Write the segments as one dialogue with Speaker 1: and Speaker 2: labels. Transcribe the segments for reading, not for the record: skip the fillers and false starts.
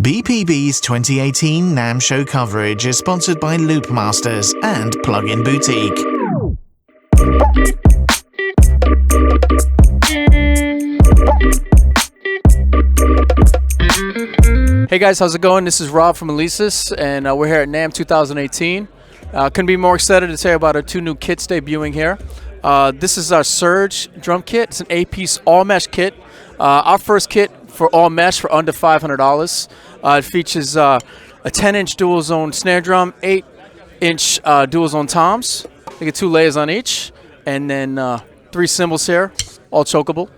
Speaker 1: BPB's 2018 NAMM show coverage is sponsored by Loopmasters and Plugin Boutique.
Speaker 2: Hey guys, how's it going? This is Rob from Alesis, and we're here at NAMM 2018. Couldn't be more excited to tell you about our two new kits debuting here. This is our Surge drum kit. It's an 8-piece all-mesh kit. Our first kit for all mesh for under $500. It features a 10-inch dual zone snare drum, 8-inch dual zone toms. You get 2 layers on each, and then 3 cymbals here, all chokeable,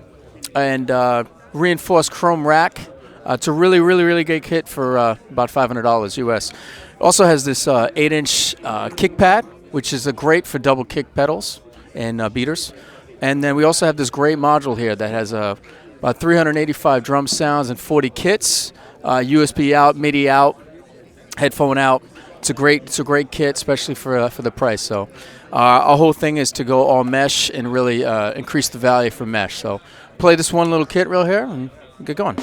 Speaker 2: and reinforced chrome rack. It's a really great kit for about $500 US. It also has this 8-inch kick pad, which is great for double kick pedals and beaters. And then we also have this great module here that has about 385 drum sounds and 40 kits, USB out, MIDI out, headphone out. It's a great kit, especially for the price. So our whole thing is to go all mesh and really increase the value for mesh. So play this one little kit real here and get going.